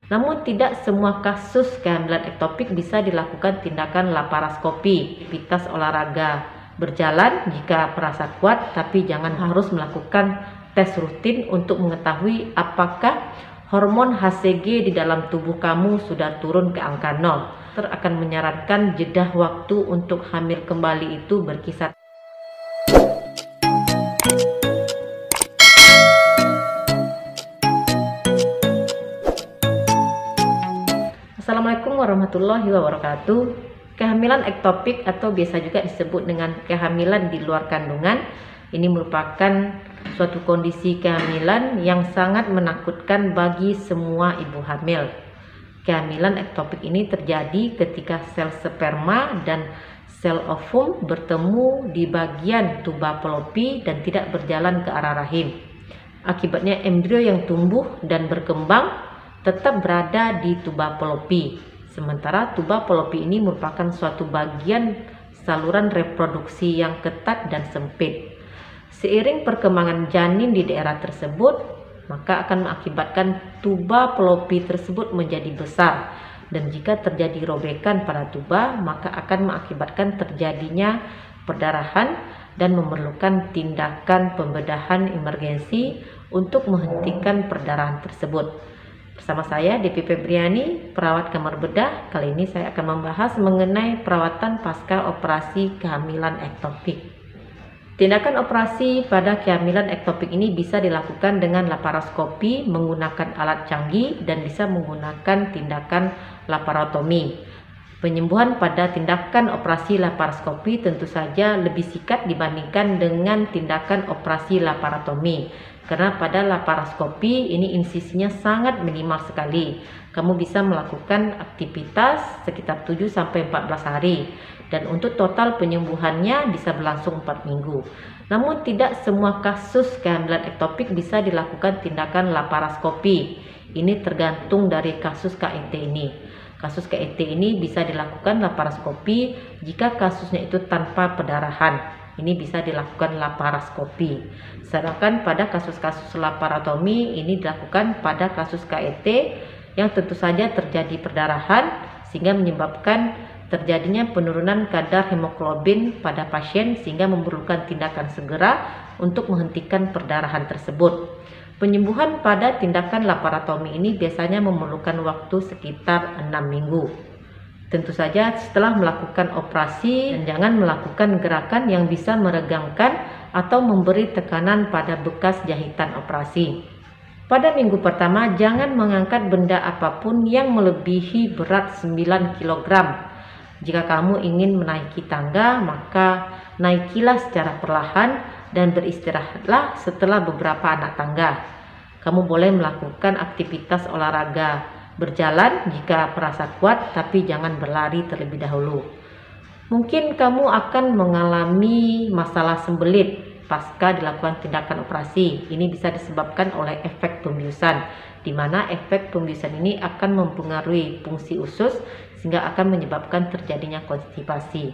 Namun tidak semua kasus kehamilan ektopik bisa dilakukan tindakan laparoskopi. Aktivitas olahraga berjalan jika merasa kuat, tapi jangan harus melakukan tes rutin untuk mengetahui apakah hormon HCG di dalam tubuh kamu sudah turun ke angka 0. Dokter akan menyarankan jeda waktu untuk hamil kembali itu berkisar. Assalamualaikum warahmatullahi wabarakatuh. Kehamilan ektopik atau biasa juga disebut dengan kehamilan di luar kandungan, ini merupakan suatu kondisi kehamilan yang sangat menakutkan bagi semua ibu hamil. Kehamilan ektopik ini terjadi ketika sel sperma dan sel ovum bertemu di bagian tuba Fallopi dan tidak berjalan ke arah rahim. Akibatnya embrio yang tumbuh dan berkembang tetap berada di tuba Fallopi. Sementara tuba Fallopi ini merupakan suatu bagian saluran reproduksi yang ketat dan sempit. Seiring perkembangan janin di daerah tersebut, maka akan mengakibatkan tuba Fallopi tersebut menjadi besar, dan jika terjadi robekan pada tuba, maka akan mengakibatkan terjadinya perdarahan dan memerlukan tindakan pembedahan emergensi untuk menghentikan perdarahan tersebut. Bersama saya Devi Febriani, perawat kamar bedah. Kali ini saya akan membahas mengenai perawatan pasca operasi kehamilan ektopik. Tindakan operasi pada kehamilan ektopik ini bisa dilakukan dengan laparoskopi menggunakan alat canggih dan bisa menggunakan tindakan laparotomi. Penyembuhan pada tindakan operasi laparoskopi tentu saja lebih singkat dibandingkan dengan tindakan operasi laparotomi. Karena pada laparoskopi ini insisinya sangat minimal sekali. Kamu bisa melakukan aktivitas sekitar 7-14 hari. Dan untuk total penyembuhannya bisa berlangsung 4 minggu. Namun tidak semua kasus kehamilan ektopik bisa dilakukan tindakan laparoskopi. Ini tergantung dari kasus KET ini. Kasus KET ini bisa dilakukan laparoskopi jika kasusnya itu tanpa perdarahan. Ini bisa dilakukan laparoskopi. Sedangkan pada kasus-kasus laparotomi ini dilakukan pada kasus KET yang tentu saja terjadi perdarahan sehingga menyebabkan terjadinya penurunan kadar hemoglobin pada pasien sehingga memerlukan tindakan segera untuk menghentikan perdarahan tersebut. Penyembuhan pada tindakan laparotomi ini biasanya memerlukan waktu sekitar 6 minggu. Tentu saja setelah melakukan operasi, dan jangan melakukan gerakan yang bisa meregangkan atau memberi tekanan pada bekas jahitan operasi. Pada minggu pertama, jangan mengangkat benda apapun yang melebihi berat 9 kg. Jika kamu ingin menaiki tangga, maka naikilah secara perlahan dan beristirahatlah setelah beberapa anak tangga. Kamu boleh melakukan aktivitas olahraga berjalan jika merasa kuat, tapi jangan berlari terlebih dahulu. Mungkin kamu akan mengalami masalah sembelit pasca dilakukan tindakan operasi. Ini bisa disebabkan oleh efek pembiusan, di mana efek pembiusan ini akan mempengaruhi fungsi usus sehingga akan menyebabkan terjadinya konstipasi.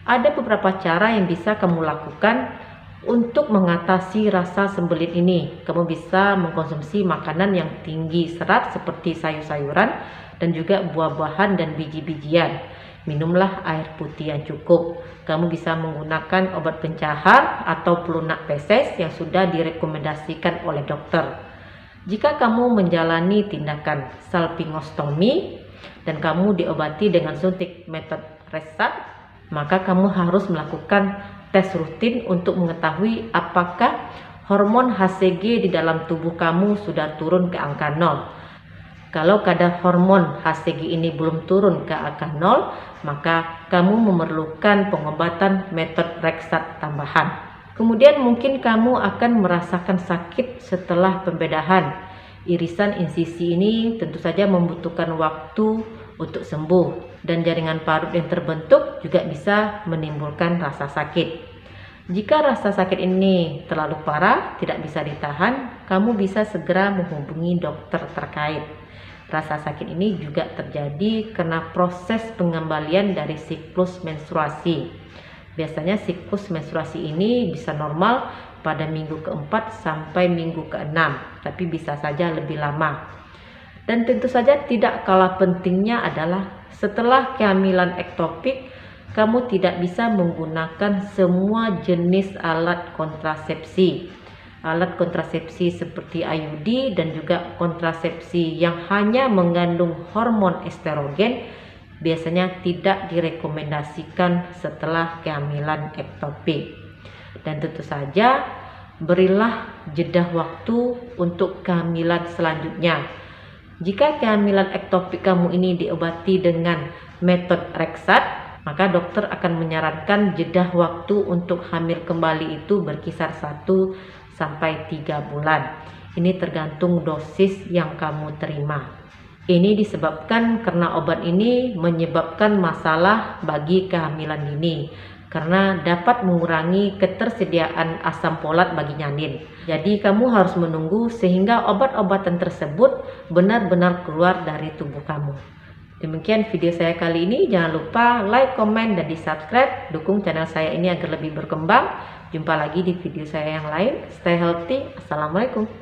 Ada beberapa cara yang bisa kamu lakukan untuk mengatasi rasa sembelit ini. Kamu bisa mengkonsumsi makanan yang tinggi serat seperti sayur-sayuran dan juga buah-buahan dan biji-bijian. Minumlah air putih yang cukup. Kamu bisa menggunakan obat pencahar atau pelunak feses yang sudah direkomendasikan oleh dokter. Jika kamu menjalani tindakan salpingostomi dan kamu diobati dengan suntik metode Resat, maka kamu harus melakukan tes rutin untuk mengetahui apakah hormon HCG di dalam tubuh kamu sudah turun ke angka 0. Kalau kadar hormon HCG ini belum turun ke angka 0, maka kamu memerlukan pengobatan metode Resat tambahan. Kemudian mungkin kamu akan merasakan sakit setelah pembedahan. Irisan insisi ini tentu saja membutuhkan waktu untuk sembuh, dan jaringan parut yang terbentuk juga bisa menimbulkan rasa sakit. Jika rasa sakit ini terlalu parah, tidak bisa ditahan, kamu bisa segera menghubungi dokter terkait. Rasa sakit ini juga terjadi karena proses pengembalian dari siklus menstruasi. Biasanya siklus menstruasi ini bisa normal pada minggu keempat sampai minggu keenam, tapi bisa saja lebih lama. Dan tentu saja tidak kalah pentingnya adalah setelah kehamilan ektopik, kamu tidak bisa menggunakan semua jenis alat kontrasepsi. Alat kontrasepsi seperti IUD dan juga kontrasepsi yang hanya mengandung hormon estrogen biasanya tidak direkomendasikan setelah kehamilan ektopik. Dan tentu saja berilah jeda waktu untuk kehamilan selanjutnya. Jika kehamilan ektopik kamu ini diobati dengan metode Reksat, maka dokter akan menyarankan jeda waktu untuk hamil kembali itu berkisar 1 sampai 3 bulan. Ini tergantung dosis yang kamu terima. Ini disebabkan karena obat ini menyebabkan masalah bagi kehamilan dini karena dapat mengurangi ketersediaan asam folat bagi janin. Jadi kamu harus menunggu sehingga obat-obatan tersebut benar-benar keluar dari tubuh kamu. Demikian video saya kali ini. Jangan lupa like, komen, dan di subscribe. Dukung channel saya ini agar lebih berkembang. Jumpa lagi di video saya yang lain. Stay healthy. Assalamualaikum.